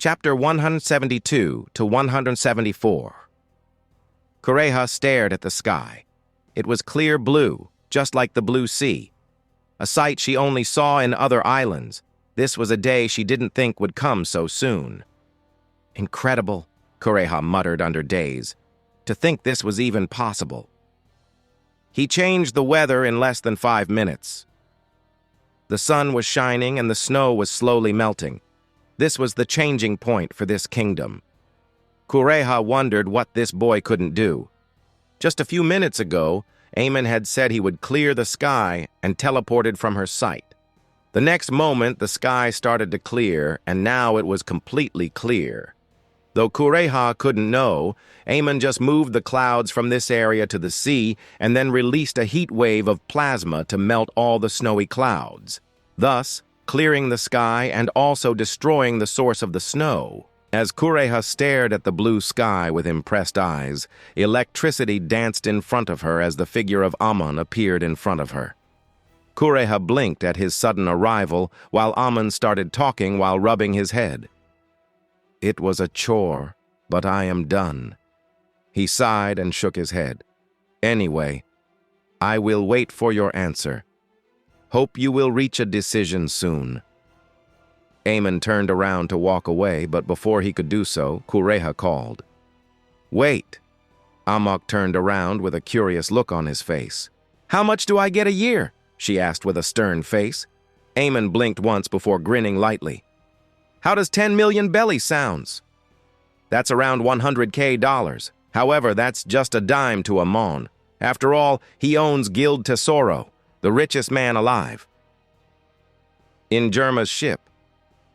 Chapter 172 to 174. Kureha stared at the sky. It was clear blue, just like the blue sea. A sight she only saw in other islands. This was a day she didn't think would come so soon. Incredible, Kureha muttered under daze. To think this was even possible. He changed the weather in less than 5 minutes. The sun was shining and the snow was slowly melting. This was the changing point for this kingdom. Kureha wondered what this boy couldn't do. Just a few minutes ago, Amon had said he would clear the sky and teleported from her sight. The next moment, the sky started to clear, and now it was completely clear. Though Kureha couldn't know, Amon just moved the clouds from this area to the sea and then released a heat wave of plasma to melt all the snowy clouds, thus clearing the sky and also destroying the source of the snow. As Kureha stared at the blue sky with impressed eyes, electricity danced in front of her as the figure of Amon appeared in front of her. Kureha blinked at his sudden arrival while Amon started talking while rubbing his head. "It was a chore, but I am done." He sighed and shook his head. "Anyway, I will wait for your answer. Hope you will reach a decision soon." Amon turned around to walk away, but before he could do so, Kureha called. "Wait." Amok turned around with a curious look on his face. "How much do I get a year?" she asked with a stern face. Amon blinked once before grinning lightly. "How does 10 million belly sounds?" "That's around $100K. However, that's just a dime to Amon. After all, he owns Guild Tesoro, the richest man alive." In Germa's ship,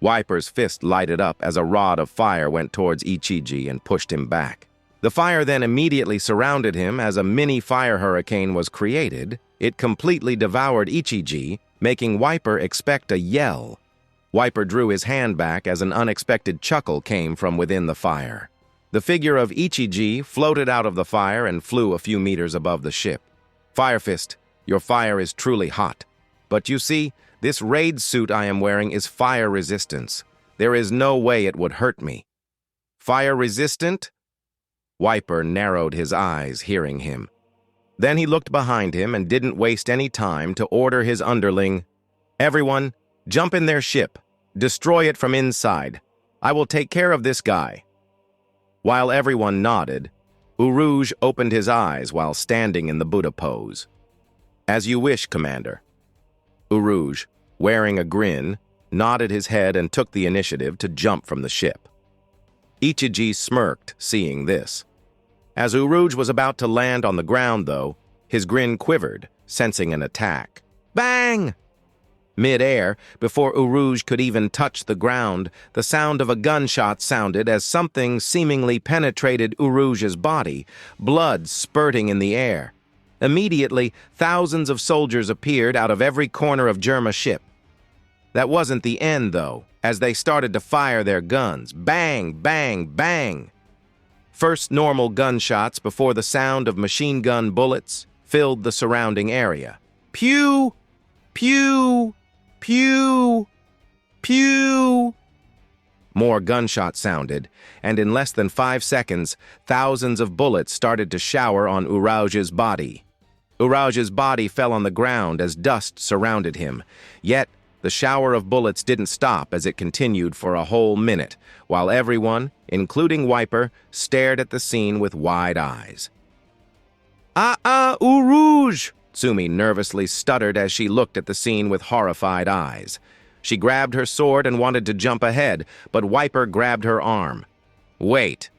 Wiper's fist lighted up as a rod of fire went towards Ichiji and pushed him back. The fire then immediately surrounded him as a mini fire hurricane was created. It completely devoured Ichiji, making Wiper expect a yell. Wiper drew his hand back as an unexpected chuckle came from within the fire. The figure of Ichiji floated out of the fire and flew a few meters above the ship. "Firefist, your fire is truly hot. But you see, this raid suit I am wearing is fire resistance. There is no way it would hurt me." "Fire resistant?" Wiper narrowed his eyes, hearing him. Then he looked behind him and didn't waste any time to order his underling, "Everyone, jump in their ship. Destroy it from inside. I will take care of this guy." While everyone nodded, Uruj opened his eyes while standing in the Buddha pose. "As you wish, Commander." Uruj, wearing a grin, nodded his head and took the initiative to jump from the ship. Ichiji smirked, seeing this. As Uruj was about to land on the ground, though, his grin quivered, sensing an attack. Bang! Mid-air, before Uruj could even touch the ground, the sound of a gunshot sounded as something seemingly penetrated Uruj's body, blood spurting in the air. Immediately, thousands of soldiers appeared out of every corner of Germa's ship. That wasn't the end, though, as they started to fire their guns. Bang, bang, bang! First normal gunshots before the sound of machine gun bullets filled the surrounding area. Pew! Pew! Pew! Pew! More gunshots sounded, and in less than 5 seconds, thousands of bullets started to shower on Uruj's body. Uruj's body fell on the ground as dust surrounded him, yet the shower of bullets didn't stop as it continued for a whole minute, while everyone, including Wiper, stared at the scene with wide eyes. Uruj! Tsumi nervously stuttered as she looked at the scene with horrified eyes. She grabbed her sword and wanted to jump ahead, but Wiper grabbed her arm. "Wait,"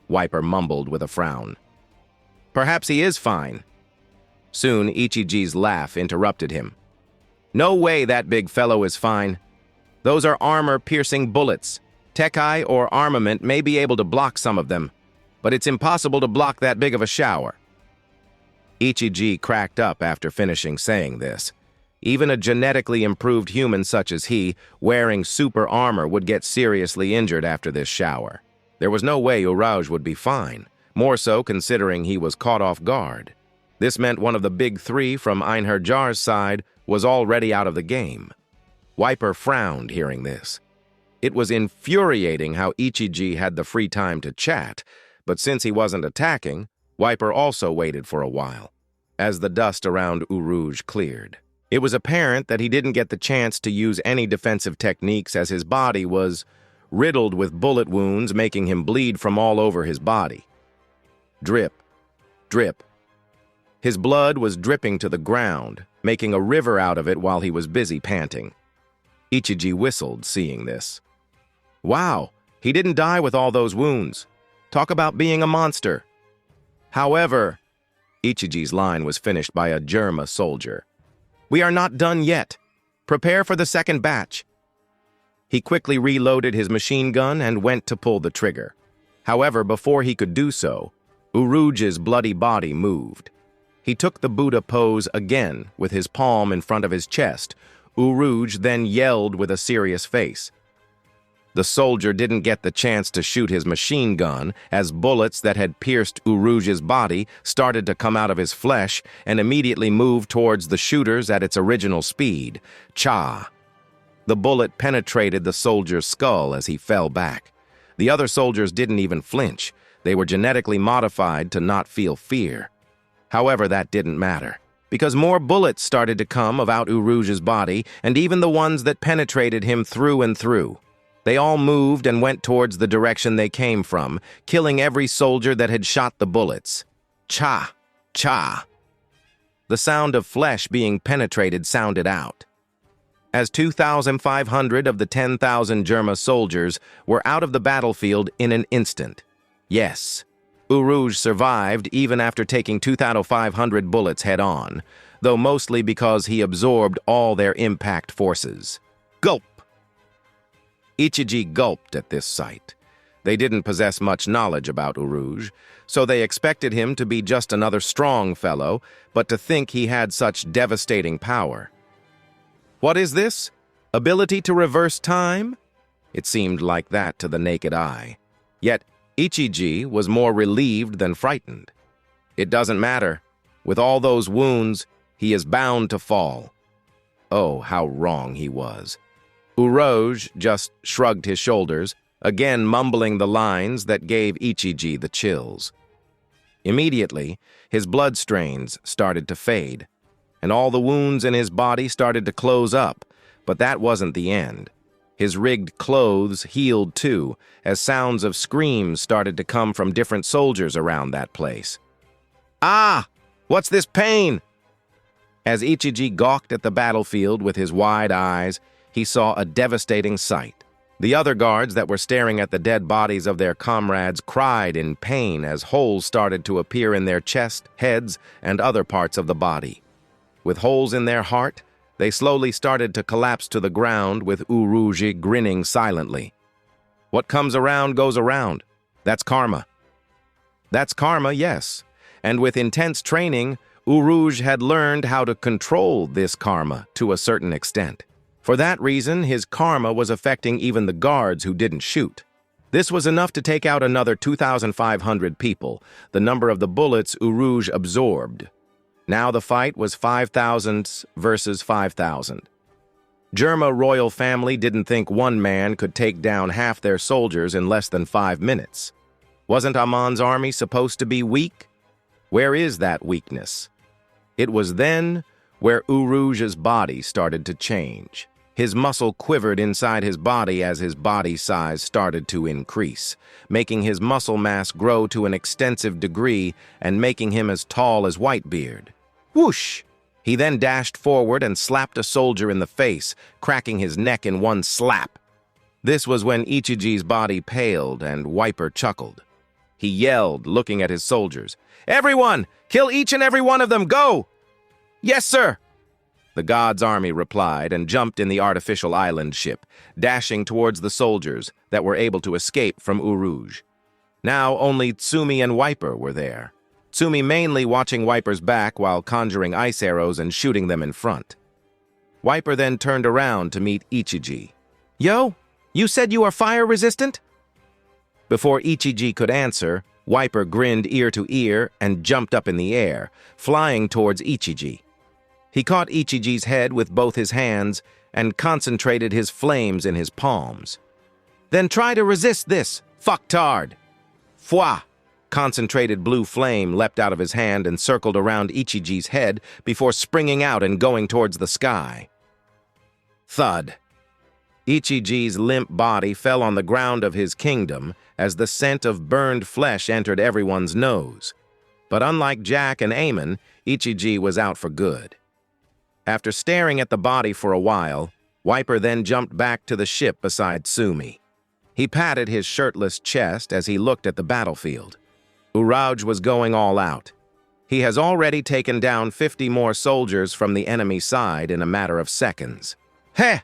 Wiper mumbled with a frown. "Perhaps he is fine." Soon Ichiji's laugh interrupted him. "No way that big fellow is fine. Those are armor-piercing bullets. Tekai or armament may be able to block some of them, but it's impossible to block that big of a shower." Ichiji cracked up after finishing saying this. Even a genetically improved human such as he, wearing super armor, would get seriously injured after this shower. There was no way Uruj would be fine, more so considering he was caught off guard. This meant one of the big three from Einherjar's side was already out of the game. Wiper frowned hearing this. It was infuriating how Ichiji had the free time to chat, but since he wasn't attacking, Wiper also waited for a while, as the dust around Urouge cleared. It was apparent that he didn't get the chance to use any defensive techniques as his body was riddled with bullet wounds, making him bleed from all over his body. Drip, drip. His blood was dripping to the ground, making a river out of it while he was busy panting. Ichiji whistled, seeing this. Wow, he didn't die with all those wounds. Talk about being a monster. However, Ichiji's line was finished by a Germa soldier. We are not done yet. Prepare for the second batch. He quickly reloaded his machine gun and went to pull the trigger. However, before he could do so, Urouge's bloody body moved. He took the Buddha pose again with his palm in front of his chest. Urouge then yelled with a serious face. The soldier didn't get the chance to shoot his machine gun as bullets that had pierced Urouge's body started to come out of his flesh and immediately moved towards the shooters at its original speed. Cha! The bullet penetrated the soldier's skull as he fell back. The other soldiers didn't even flinch. They were genetically modified to not feel fear. However, that didn't matter, because more bullets started to come about Urouge's body, and even the ones that penetrated him through and through. They all moved and went towards the direction they came from, killing every soldier that had shot the bullets. Cha! Cha! The sound of flesh being penetrated sounded out, as 2,500 of the 10,000 Germa soldiers were out of the battlefield in an instant. Yes, Urouge survived even after taking 2,500 bullets head-on, though mostly because he absorbed all their impact forces. Gulp! Ichiji gulped at this sight. They didn't possess much knowledge about Urouge, so they expected him to be just another strong fellow, but to think he had such devastating power. What is this? Ability to reverse time? It seemed like that to the naked eye. Yet, Ichiji was more relieved than frightened. It doesn't matter. With all those wounds, he is bound to fall. Oh, how wrong he was. Urouge just shrugged his shoulders, again mumbling the lines that gave Ichiji the chills. Immediately, his blood strains started to fade, and all the wounds in his body started to close up, but that wasn't the end. His rigged clothes healed too, as sounds of screams started to come from different soldiers around that place. Ah! What's this pain? As Ichiji gawked at the battlefield with his wide eyes, he saw a devastating sight. The other guards that were staring at the dead bodies of their comrades cried in pain as holes started to appear in their chest, heads, and other parts of the body. With holes in their heart, they slowly started to collapse to the ground with Urouge grinning silently. What comes around goes around. That's karma. That's karma, yes. And with intense training, Urouge had learned how to control this karma to a certain extent. For that reason, his karma was affecting even the guards who didn't shoot. This was enough to take out another 2,500 people, the number of the bullets Urouge absorbed. Now the fight was 5,000 versus 5,000. Germa royal family didn't think one man could take down half their soldiers in less than 5 minutes. Wasn't Amon's army supposed to be weak? Where is that weakness? It was then where Urouge's body started to change. His muscle quivered inside his body as his body size started to increase, making his muscle mass grow to an extensive degree and making him as tall as Whitebeard. Whoosh! He then dashed forward and slapped a soldier in the face, cracking his neck in one slap. This was when Ichiji's body paled and Wiper chuckled. He yelled, looking at his soldiers, "Everyone! Kill each and every one of them! Go!" "Yes, sir!" The god's army replied and jumped in the artificial island ship, dashing towards the soldiers that were able to escape from Urouge. Now only Tsumi and Wiper were there. Tsumi mainly watching Wiper's back while conjuring ice arrows and shooting them in front. Wiper then turned around to meet Ichiji. "Yo, you said you are fire-resistant?" Before Ichiji could answer, Wiper grinned ear to ear and jumped up in the air, flying towards Ichiji. He caught Ichiji's head with both his hands and concentrated his flames in his palms. Then try to resist this, fucktard. Fwa! Concentrated blue flame leapt out of his hand and circled around Ichiji's head before springing out and going towards the sky. Thud. Ichiji's limp body fell on the ground of his kingdom as the scent of burned flesh entered everyone's nose. But unlike Jack and Amon, Ichiji was out for good. After staring at the body for a while, Wiper then jumped back to the ship beside Sumi. He patted his shirtless chest as he looked at the battlefield. Urauj was going all out. He has already taken down 50 more soldiers from the enemy side in a matter of seconds. Heh!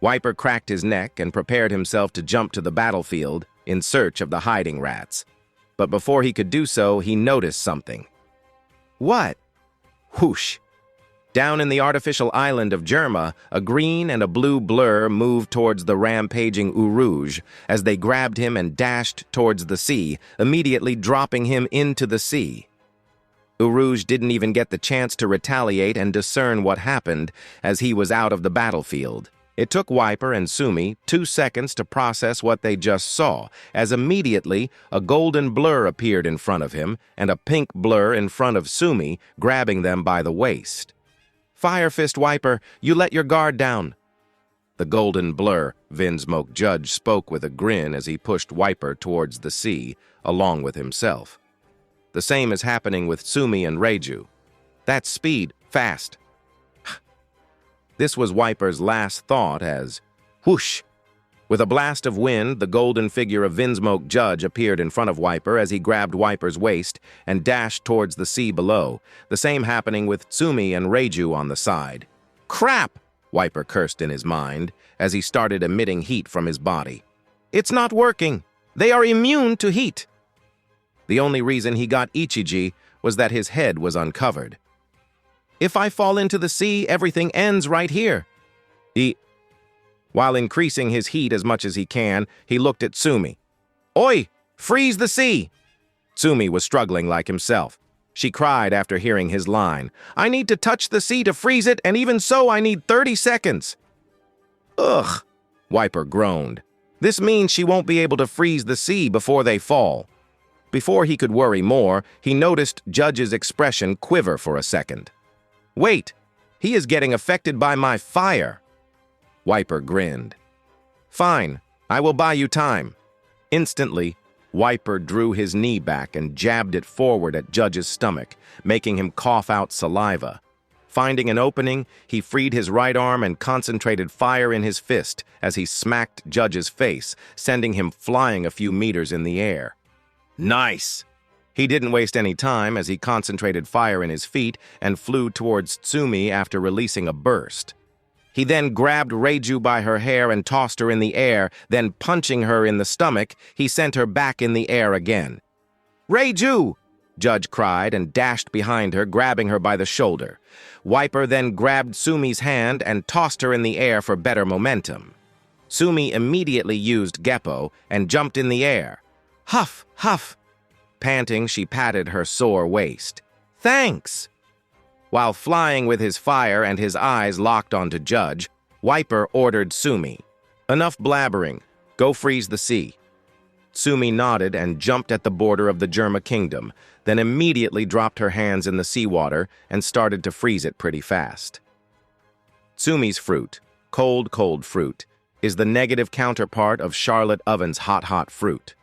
Wiper cracked his neck and prepared himself to jump to the battlefield in search of the hiding rats. But before he could do so, he noticed something. What? Whoosh! Down in the artificial island of Germa, a green and a blue blur moved towards the rampaging Urauj as they grabbed him and dashed towards the sea, immediately dropping him into the sea. Urauj didn't even get the chance to retaliate and discern what happened as he was out of the battlefield. It took Wiper and Sumi 2 seconds to process what they just saw, as immediately a golden blur appeared in front of him and a pink blur in front of Sumi, grabbing them by the waist. Fire Fist Wiper, you let your guard down. The golden blur, Vinsmoke Judge spoke with a grin as he pushed Wiper towards the sea, along with himself. The same is happening with Sumi and Reiju. That's speed, fast. This was Wiper's last thought as, whoosh! With a blast of wind, the golden figure of Vinsmoke Judge appeared in front of Wiper as he grabbed Wiper's waist and dashed towards the sea below, the same happening with Sumi and Reiju on the side. Crap! Wiper cursed in his mind as he started emitting heat from his body. It's not working! They are immune to heat! The only reason he got Ichiji was that his head was uncovered. If I fall into the sea, everything ends right here. While increasing his heat as much as he can, he looked at Sumi. Oi! Freeze the sea! Sumi was struggling like himself. She cried after hearing his line. I need to touch the sea to freeze it, and even so I need 30 seconds. Ugh! Wiper groaned. This means she won't be able to freeze the sea before they fall. Before he could worry more, he noticed Judge's expression quiver for a second. Wait! He is getting affected by my fire! Wiper grinned. Fine, I will buy you time. Instantly, Wiper drew his knee back and jabbed it forward at Judge's stomach, making him cough out saliva. Finding an opening, he freed his right arm and concentrated fire in his fist as he smacked Judge's face, sending him flying a few meters in the air. Nice! He didn't waste any time as he concentrated fire in his feet and flew towards Tsumi after releasing a burst. He then grabbed Reiju by her hair and tossed her in the air, then punching her in the stomach, he sent her back in the air again. Reiju! Judge cried and dashed behind her, grabbing her by the shoulder. Wiper then grabbed Sumi's hand and tossed her in the air for better momentum. Sumi immediately used Geppo and jumped in the air. Huff, huff! Panting, she patted her sore waist. Thanks! While flying with his fire and his eyes locked onto Judge, Wiper ordered Sumi. Enough blabbering. Go freeze the sea. Sumi nodded and jumped at the border of the Germa kingdom, then immediately dropped her hands in the seawater and started to freeze it pretty fast. Sumi's fruit, cold fruit, is the negative counterpart of Charlotte Oven's hot fruit.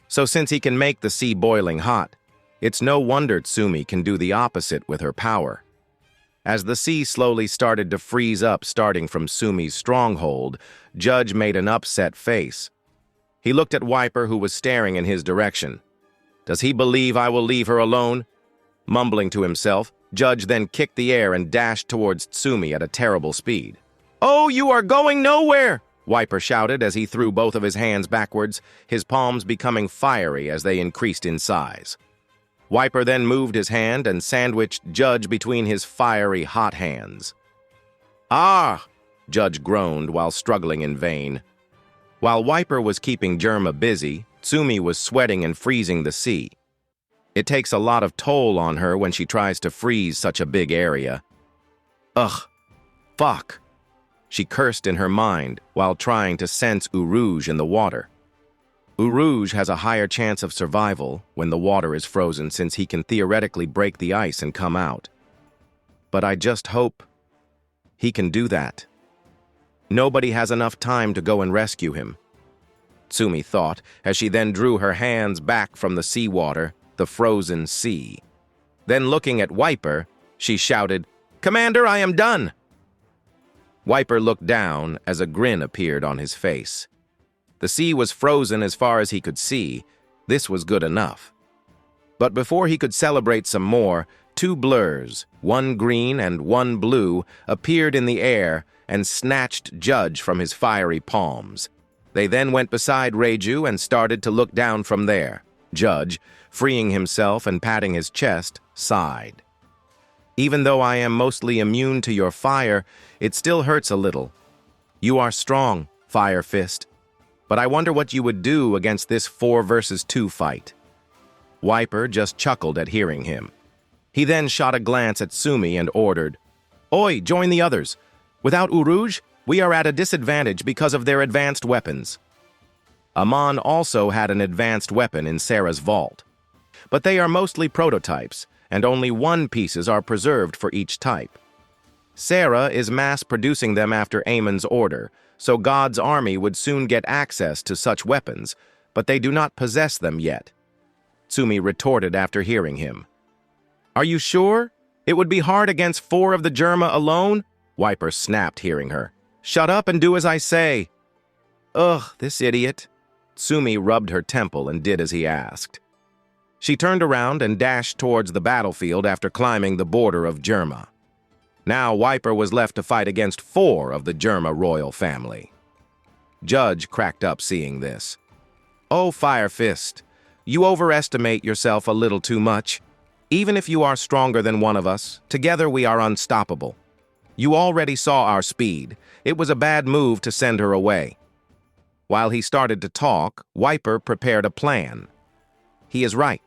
So since he can make the sea boiling hot, it's no wonder Sumi can do the opposite with her power. As the sea slowly started to freeze up starting from Sumi's stronghold, Judge made an upset face. He looked at Wiper, who was staring in his direction. Does he believe I will leave her alone? Mumbling to himself, Judge then kicked the air and dashed towards Sumi at a terrible speed. Oh, you are going nowhere! Wiper shouted as he threw both of his hands backwards, his palms becoming fiery as they increased in size. Wiper then moved his hand and sandwiched Judge between his fiery, hot hands. Ah! Judge groaned while struggling in vain. While Wiper was keeping Germa busy, Sumi was sweating and freezing the sea. It takes a lot of toll on her when she tries to freeze such a big area. Ugh. Fuck. She cursed in her mind while trying to sense Urouge in the water. Urouge has a higher chance of survival when the water is frozen since he can theoretically break the ice and come out. But I just hope he can do that. Nobody has enough time to go and rescue him, Tsumi thought, as she then drew her hands back from the seawater, the frozen sea. Then looking at Wiper, she shouted, "Commander, I am done!" Wiper looked down as a grin appeared on his face. The sea was frozen as far as he could see. This was good enough. But before he could celebrate some more, two blurs, one green and one blue, appeared in the air and snatched Judge from his fiery palms. They then went beside Reiju and started to look down from there. Judge, freeing himself and patting his chest, sighed. "Even though I am mostly immune to your fire, it still hurts a little. You are strong, Fire Fist. But I wonder what you would do against this 4 versus 2 fight." Wiper just chuckled at hearing him. He then shot a glance at Tsumi and ordered, "Oi, join the others. Without Urouge, we are at a disadvantage because of their advanced weapons." Amon also had an advanced weapon in Sarah's vault. But they are mostly prototypes, and only 1 pieces are preserved for each type. Sarah is mass-producing them after Amon's order, so God's army would soon get access to such weapons, but they do not possess them yet. Tsumi retorted after hearing him. "Are you sure? It would be hard against 4 of the Germa alone?" Wiper snapped, hearing her. "Shut up and do as I say." "Ugh, this idiot." Tsumi rubbed her temple and did as he asked. She turned around and dashed towards the battlefield after climbing the border of Germa. Now Wiper was left to fight against 4 of the Germa royal family. Judge cracked up seeing this. "Oh, Fire Fist, you overestimate yourself a little too much. Even if you are stronger than one of us, together we are unstoppable. You already saw our speed. It was a bad move to send her away." While he started to talk, Wiper prepared a plan. He is right.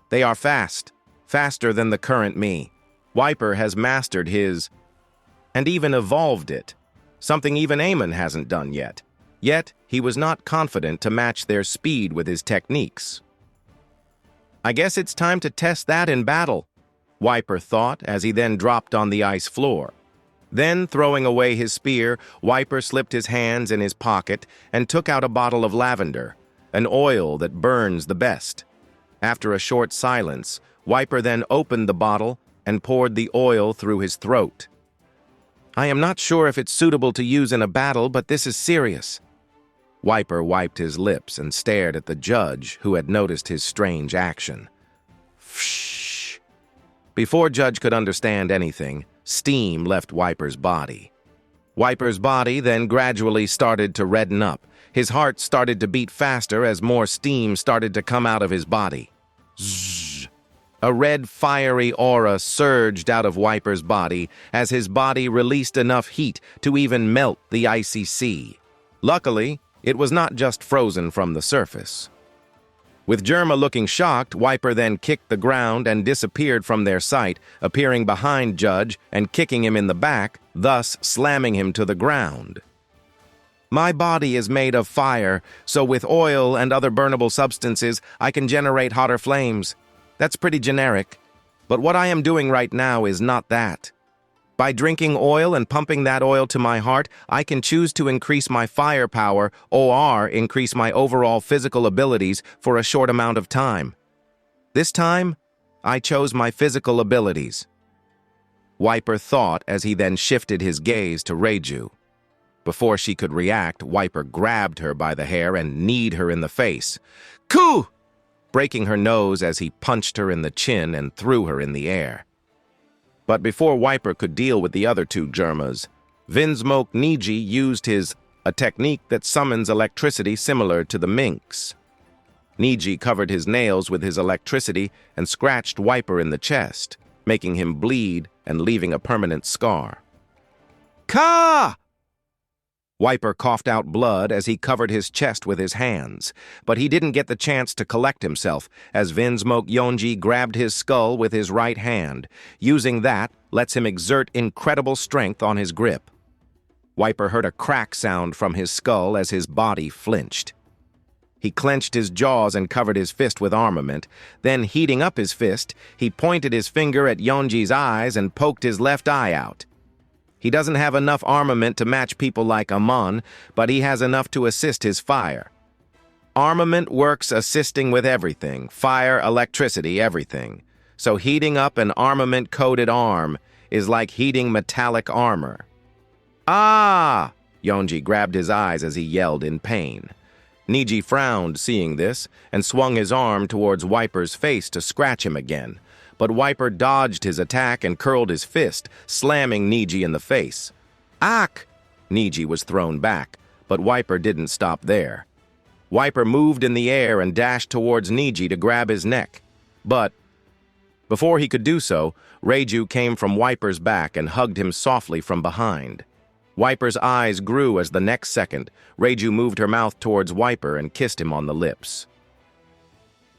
They are fast, faster than the current me. Wiper has mastered his, and even evolved it, something even Amon hasn't done yet. Yet, he was not confident to match their speed with his techniques. "I guess it's time to test that in battle," Wiper thought as he then dropped on the ice floor. Then, throwing away his spear, Wiper slipped his hands in his pocket and took out a bottle of lavender, an oil that burns the best. After a short silence, Wiper then opened the bottle and poured the oil through his throat. "I am not sure if it's suitable to use in a battle, but this is serious." Wiper wiped his lips and stared at the judge, who had noticed his strange action. Fshh! Before Judge could understand anything, steam left Wiper's body. Wiper's body then gradually started to redden up. His heart started to beat faster as more steam started to come out of his body. Zzz! A red fiery aura surged out of Wiper's body as his body released enough heat to even melt the icy sea. Luckily, it was not just frozen from the surface. With Germa looking shocked, Wiper then kicked the ground and disappeared from their sight, appearing behind Judge and kicking him in the back, thus slamming him to the ground. "My body is made of fire, so with oil and other burnable substances, I can generate hotter flames. That's pretty generic, but what I am doing right now is not that. By drinking oil and pumping that oil to my heart, I can choose to increase my firepower or increase my overall physical abilities for a short amount of time. This time, I chose my physical abilities." Wiper thought as he then shifted his gaze to Reiju. Before she could react, Wiper grabbed her by the hair and kneed her in the face. "Ku!" breaking her nose as he punched her in the chin and threw her in the air. But before Wiper could deal with the other 2 Germas, Vinsmoke Niji used a technique that summons electricity similar to the minx. Niji covered his nails with his electricity and scratched Wiper in the chest, making him bleed and leaving a permanent scar. "Ka!" Wiper coughed out blood as he covered his chest with his hands, but he didn't get the chance to collect himself as Vinsmoke Yonji grabbed his skull with his right hand. Using that lets him exert incredible strength on his grip. Wiper heard a crack sound from his skull as his body flinched. He clenched his jaws and covered his fist with armament. Then, heating up his fist, he pointed his finger at Yonji's eyes and poked his left eye out. He doesn't have enough armament to match people like Amon, but he has enough to assist his fire. Armament works assisting with everything, fire, electricity, everything. So heating up an armament-coated arm is like heating metallic armor. Ah! Yonji grabbed his eyes as he yelled in pain. Niji frowned, seeing this, and swung his arm towards Wiper's face to scratch him again. But Wiper dodged his attack and curled his fist, slamming Niji in the face. Ack! Niji was thrown back, but Wiper didn't stop there. Wiper moved in the air and dashed towards Niji to grab his neck. But before he could do so, Reiju came from Wiper's back and hugged him softly from behind. Wiper's eyes grew as the next second, Reiju moved her mouth towards Wiper and kissed him on the lips.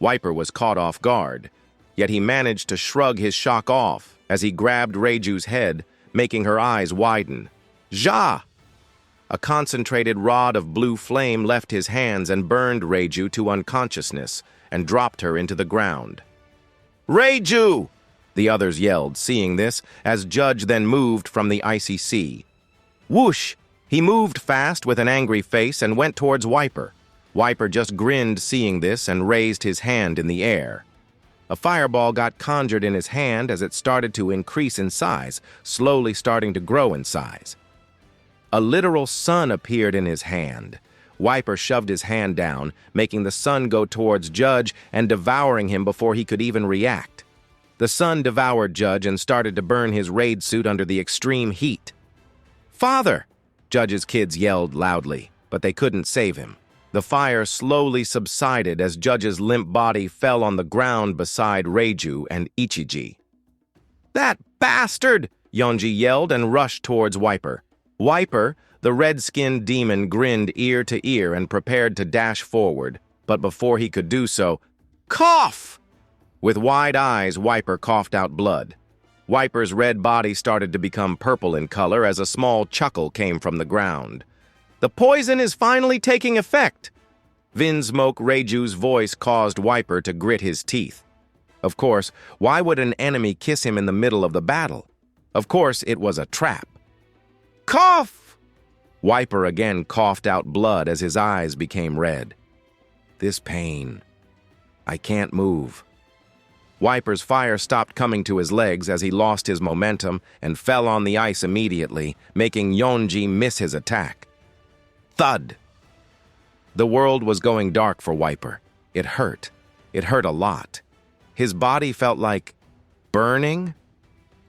Wiper was caught off guard, yet he managed to shrug his shock off as he grabbed Reiju's head, making her eyes widen. Ja! A concentrated rod of blue flame left his hands and burned Reiju to unconsciousness and dropped her into the ground. Reiju! The others yelled, seeing this, as Judge then moved from the icy sea. Whoosh! He moved fast with an angry face and went towards Wiper. Wiper just grinned seeing this and raised his hand in the air. A fireball got conjured in his hand as it started to increase in size, slowly starting to grow in size. A literal sun appeared in his hand. Wiper shoved his hand down, making the sun go towards Judge and devouring him before he could even react. The sun devoured Judge and started to burn his raid suit under the extreme heat. Father! Judge's kids yelled loudly, but they couldn't save him. The fire slowly subsided as Judge's limp body fell on the ground beside Reiju and Ichiji. That bastard! Yonji yelled and rushed towards Wiper. Wiper, the red-skinned demon, grinned ear to ear and prepared to dash forward, but before he could do so, cough! With wide eyes, Wiper coughed out blood. Wiper's red body started to become purple in color as a small chuckle came from the ground. The poison is finally taking effect! Vinsmoke Reiju's voice caused Wiper to grit his teeth. Of course, why would an enemy kiss him in the middle of the battle? Of course, it was a trap. Cough! Wiper again coughed out blood as his eyes became red. This pain. I can't move. Wiper's fire stopped coming to his legs as he lost his momentum and fell on the ice immediately, making Yonji miss his attack. Thud! The world was going dark for Wiper. It hurt. It hurt a lot. His body felt like burning.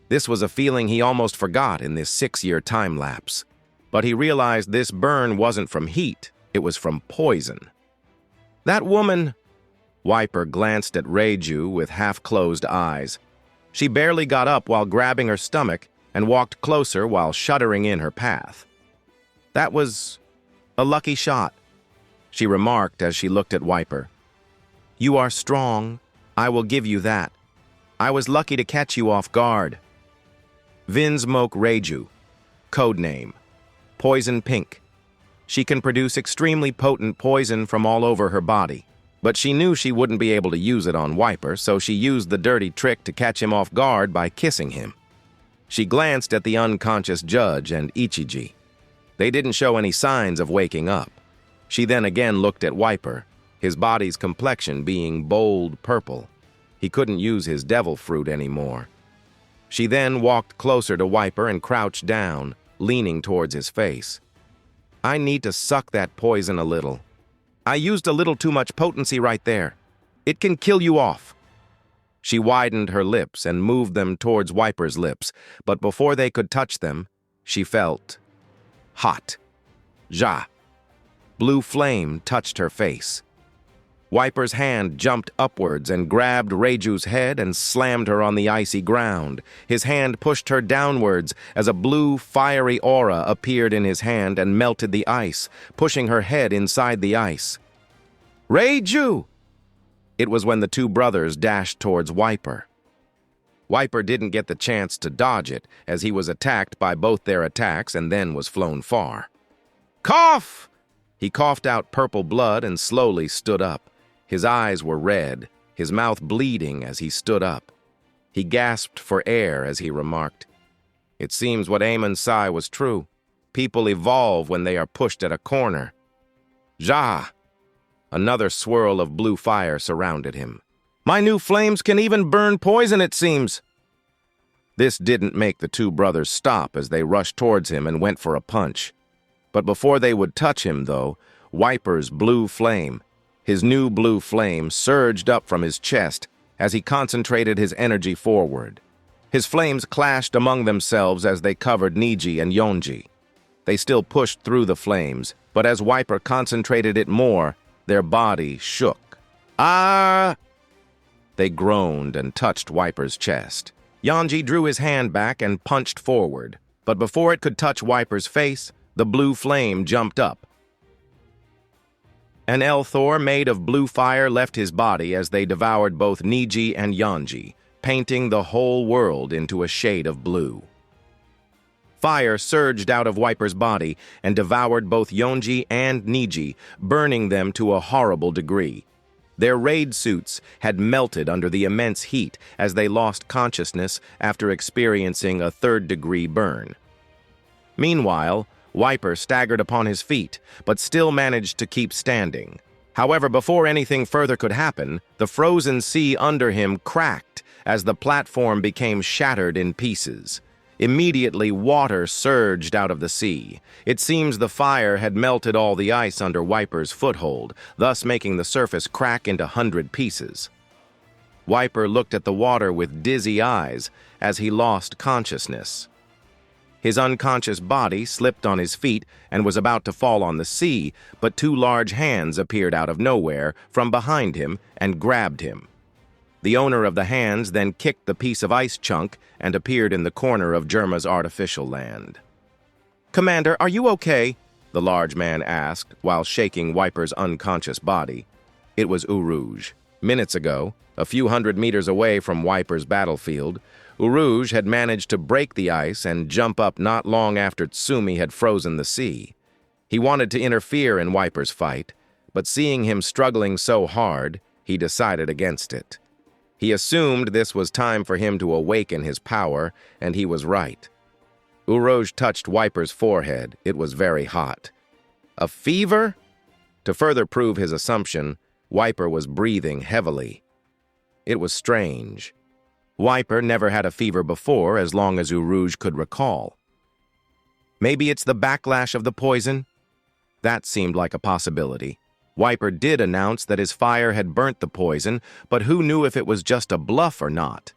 This was a feeling he almost forgot in this 6-year time lapse. But he realized this burn wasn't from heat, it was from poison. That woman... Wiper glanced at Reiju with half-closed eyes. She barely got up while grabbing her stomach and walked closer while shuddering in her path. That was a lucky shot, she remarked as she looked at Wiper. You are strong. I will give you that. I was lucky to catch you off guard. Vinsmoke Reiju. Codename. Poison Pink. She can produce extremely potent poison from all over her body. But she knew she wouldn't be able to use it on Wiper, so she used the dirty trick to catch him off guard by kissing him. She glanced at the unconscious Judge and Ichiji. They didn't show any signs of waking up. She then again looked at Wiper, his body's complexion being bold purple. He couldn't use his devil fruit anymore. She then walked closer to Wiper and crouched down, leaning towards his face. I need to suck that poison a little. I used a little too much potency right there. It can kill you off. She widened her lips and moved them towards Wiper's lips, but before they could touch them, she felt hot. Ja. Blue flame touched her face. Wiper's hand jumped upwards and grabbed Reiju's head and slammed her on the icy ground. His hand pushed her downwards as a blue, fiery aura appeared in his hand and melted the ice, pushing her head inside the ice. Reiju! It was when the two brothers dashed towards Wiper. Wiper didn't get the chance to dodge it, as he was attacked by both their attacks and then was flown far. "Cough!" He coughed out purple blood and slowly stood up. His eyes were red, his mouth bleeding as he stood up. He gasped for air as he remarked, "It seems what Amon's sigh was true. People evolve when they are pushed at a corner." "Ja!" Another swirl of blue fire surrounded him. "My new flames can even burn poison, it seems." This didn't make the two brothers stop as they rushed towards him and went for a punch. But before they would touch him, though, Wiper's blue flame, his new blue flame, surged up from his chest as he concentrated his energy forward. His flames clashed among themselves as they covered Niji and Yonji. They still pushed through the flames, but as Wiper concentrated it more, their body shook. "Ah!" They groaned and touched Wiper's chest. Yonji drew his hand back and punched forward, but before it could touch Wiper's face, the blue flame jumped up. An Elthor made of blue fire left his body as they devoured both Niji and Yonji, painting the whole world into a shade of blue. Fire surged out of Wiper's body and devoured both Yonji and Niji, burning them to a horrible degree. Their raid suits had melted under the immense heat as they lost consciousness after experiencing a third-degree burn. Meanwhile, Wiper staggered upon his feet, but still managed to keep standing. However, before anything further could happen, the frozen sea under him cracked as the platform became shattered in pieces. Immediately, water surged out of the sea. It seems the fire had melted all the ice under Wiper's foothold, thus making the surface crack into 100 pieces. Wiper looked at the water with dizzy eyes as he lost consciousness. His unconscious body slipped on his feet and was about to fall on the sea, but two large hands appeared out of nowhere from behind him and grabbed him. The owner of the hands then kicked the piece of ice chunk and appeared in the corner of Germa's artificial land. "Commander, are you okay?" the large man asked while shaking Wiper's unconscious body. It was Urouge. Minutes ago, a few hundred meters away from Wiper's battlefield, Urouge had managed to break the ice and jump up not long after Tsumi had frozen the sea. He wanted to interfere in Wiper's fight, but seeing him struggling so hard, he decided against it. He assumed this was time for him to awaken his power, and he was right. Urouge touched Wiper's forehead. It was very hot. "A fever?" To further prove his assumption, Wiper was breathing heavily. It was strange. Wiper never had a fever before, as long as Urouge could recall. Maybe it's the backlash of the poison? That seemed like a possibility. Wiper did announce that his fire had burnt the poison, but who knew if it was just a bluff or not?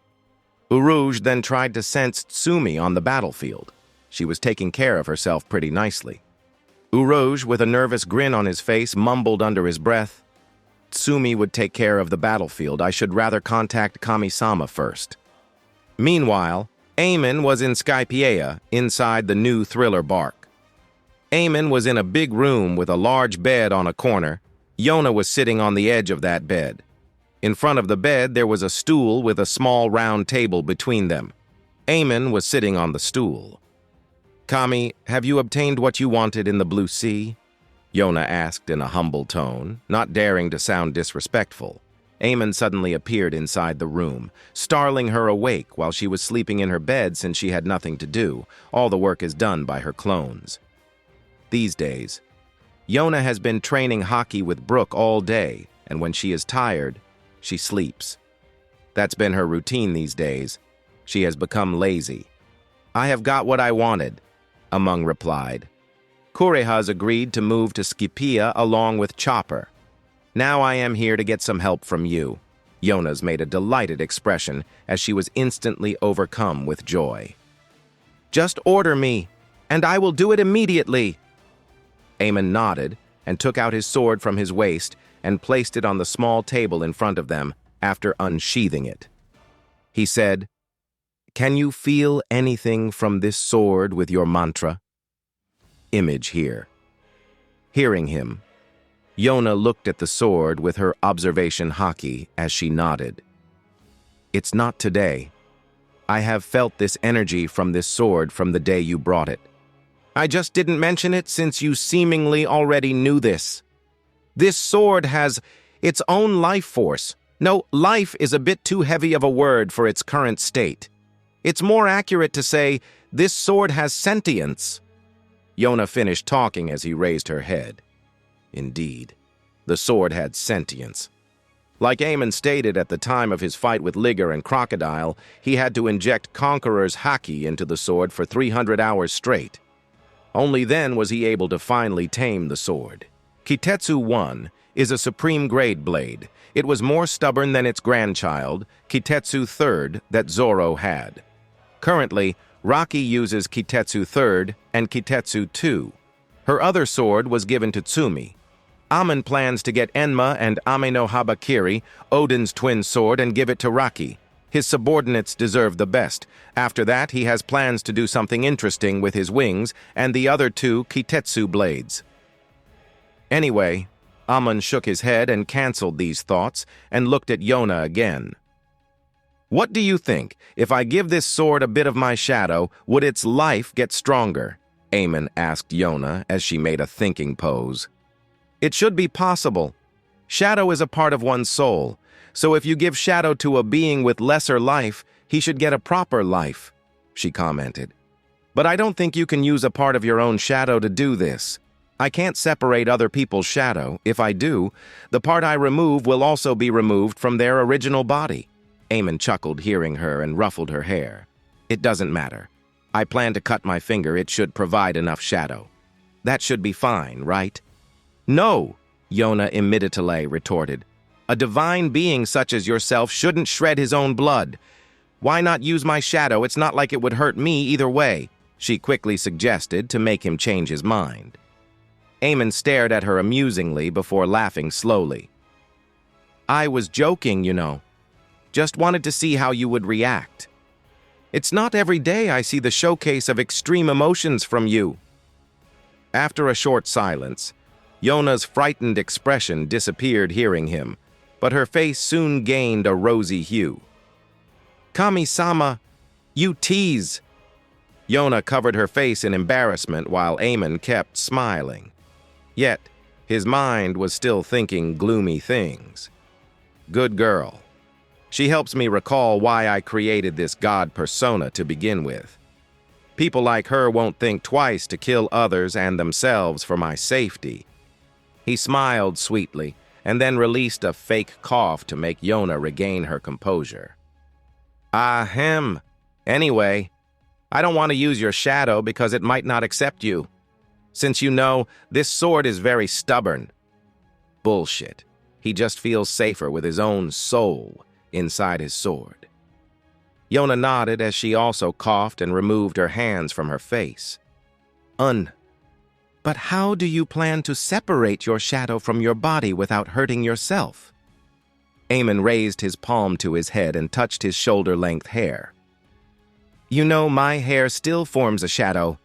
Urouge then tried to sense Tsumi on the battlefield. She was taking care of herself pretty nicely. Urouge, with a nervous grin on his face, mumbled under his breath, "Tsumi would take care of the battlefield. I should rather contact Kami-sama first." Meanwhile, Amon was in Skypiean, inside the new thriller bark. Amon was in a big room with a large bed on a corner. Yona was sitting on the edge of that bed. In front of the bed, there was a stool with a small round table between them. Amon was sitting on the stool. "Kami, have you obtained what you wanted in the Blue Sea?" Yona asked in a humble tone, not daring to sound disrespectful. Amon suddenly appeared inside the room, startling her awake while she was sleeping in her bed since she had nothing to do. All the work is done by her clones. These days, Yona has been training hockey with Brooke all day, and when she is tired, she sleeps. That's been her routine these days. She has become lazy. "I have got what I wanted," Amon replied. "Kurehas agreed to move to Skypiean along with Chopper. Now I am here to get some help from you." Yona's made a delighted expression as she was instantly overcome with joy. "Just order me, and I will do it immediately." Amon nodded and took out his sword from his waist and placed it on the small table in front of them after unsheathing it. He said, "Can you feel anything from this sword with your mantra?" Image here. Hearing him, Yona looked at the sword with her observation haki as she nodded. "It's not today. I have felt this energy from this sword from the day you brought it. I just didn't mention it since you seemingly already knew this. This sword has its own life force. No, life is a bit too heavy of a word for its current state. It's more accurate to say this sword has sentience. Yona finished talking as he raised her head. Indeed, the sword had sentience. Like Amon stated at the time of his fight with Liger and Crocodile, he had to inject Conqueror's haki into the sword for 300 hours straight. Only then was he able to finally tame the sword. Kitetsu 1 is a supreme-grade blade. It was more stubborn than its grandchild, Kitetsu 3rd, that Zoro had. Currently, Raki uses Kitetsu 3rd and Kitetsu 2. Her other sword was given to Tsumi. Amon plans to get Enma and Ame no Habakiri, Odin's twin sword, and give it to Raki. His subordinates deserve the best. After that, he has plans to do something interesting with his wings and the other two Kitetsu blades. Anyway, Amon shook his head and canceled these thoughts and looked at Yona again. What do you think? If I give this sword a bit of my shadow, would its life get stronger? Amon asked Yona as she made a thinking pose. It should be possible. Shadow is a part of one's soul, so if you give shadow to a being with lesser life, he should get a proper life, she commented. But I don't think you can use a part of your own shadow to do this. I can't separate other people's shadow. If I do, the part I remove will also be removed from their original body. Amon chuckled hearing her and ruffled her hair. It doesn't matter. I plan to cut my finger. It should provide enough shadow. That should be fine, right? No, Yona Immediately retorted. A divine being such as yourself shouldn't shred his own blood. Why not use my shadow? It's not like it would hurt me either way, she quickly suggested to make him change his mind. Amon stared at her amusingly before laughing slowly. I was joking, you know. Just wanted to see how you would react. It's not every day I see the showcase of extreme emotions from you. After a short silence, Yona's frightened expression disappeared hearing him, but her face soon gained a rosy hue. Kami-sama, you tease! Yona covered her face in embarrassment while Amon kept smiling. Yet, his mind was still thinking gloomy things. Good girl. She helps me recall why I created this god persona to begin with. People like her won't think twice to kill others and themselves for my safety. He smiled sweetly, and then released a fake cough to make Yona regain her composure. Ahem. Anyway, I don't want to use your shadow because it might not accept you. Since you know, this sword is very stubborn. Bullshit. He just feels safer with his own soul inside his sword. Yona nodded as she also coughed and removed her hands from her face. But how do you plan to separate your shadow from your body without hurting yourself? Amon raised his palm to his head and touched his shoulder-length hair. You know, my hair still forms a shadow.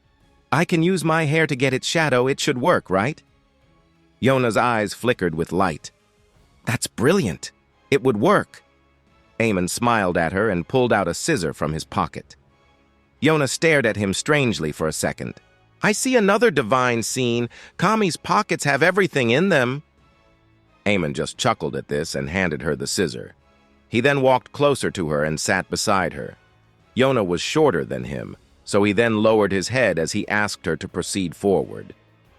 I can use my hair to get its shadow. It should work, right? Yona's eyes flickered with light. That's brilliant. It would work. Amon smiled at her and pulled out a scissor from his pocket. Yona stared at him strangely for a second. I see another divine scene. Kami's pockets have everything in them. Amon just chuckled at this and handed her the scissor. He then walked closer to her and sat beside her. Yona was shorter than him, so he then lowered his head as he asked her to proceed forward.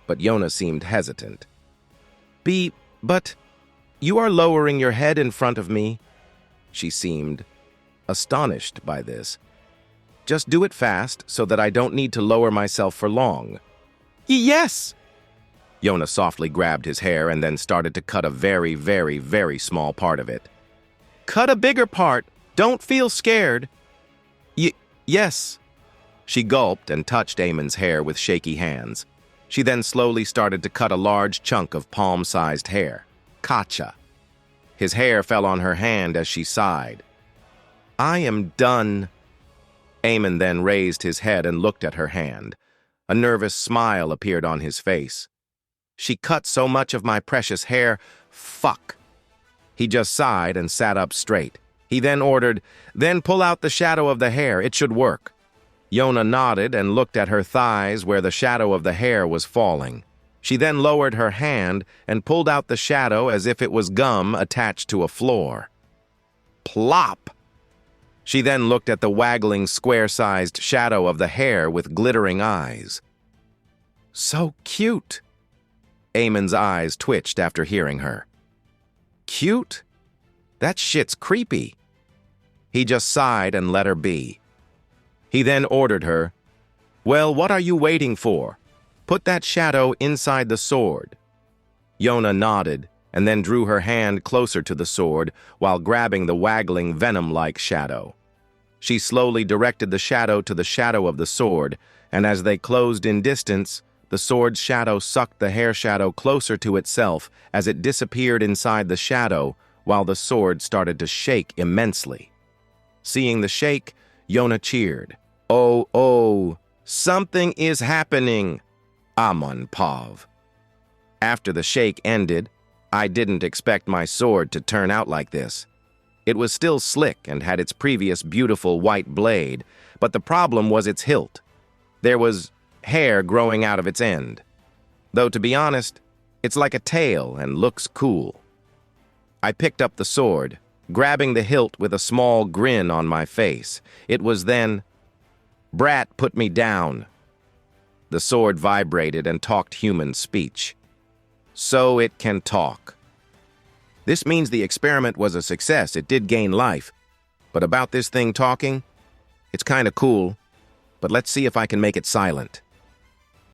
But Yona seemed hesitant. But you are lowering your head in front of me. She seemed astonished by this. Just do it fast so that I don't need to lower myself for long. Yes! Yona softly grabbed his hair and then started to cut a very, very, very small part of it. Cut a bigger part. Don't feel scared. Yes. She gulped and touched Amon's hair with shaky hands. She then slowly started to cut a large chunk of palm-sized hair. Kacha. His hair fell on her hand as she sighed. I am done. Amon then raised his head and looked at her hand. A nervous smile appeared on his face. She cut so much of my precious hair. Fuck. He just sighed and sat up straight. He then ordered, "Then pull out the shadow of the hair, it should work." Yona nodded and looked at her thighs where the shadow of the hair was falling. She then lowered her hand and pulled out the shadow as if it was gum attached to a floor. Plop! She then looked at the waggling, square-sized shadow of the hair with glittering eyes. So cute! Amon's eyes twitched after hearing her. Cute? That shit's creepy. He just sighed and let her be. He then ordered her, "Well, what are you waiting for? Put that shadow inside the sword." Yona nodded and then drew her hand closer to the sword while grabbing the waggling venom-like shadow. She slowly directed the shadow to the shadow of the sword, and as they closed in distance, the sword's shadow sucked the hair shadow closer to itself as it disappeared inside the shadow while the sword started to shake immensely. Seeing the shake, Yona cheered. "Oh, oh, something is happening, Amon Pav." After the shake ended, I didn't expect my sword to turn out like this. It was still slick and had its previous beautiful white blade, but the problem was its hilt. There was hair growing out of its end. Though, to be honest, it's like a tail and looks cool. I picked up the sword, grabbing the hilt with a small grin on my face. It was then, "Brat, put me down." The sword vibrated and talked human speech. So it can talk. This means the experiment was a success. It did gain life. But about this thing talking, it's kind of cool. But let's see if I can make it silent.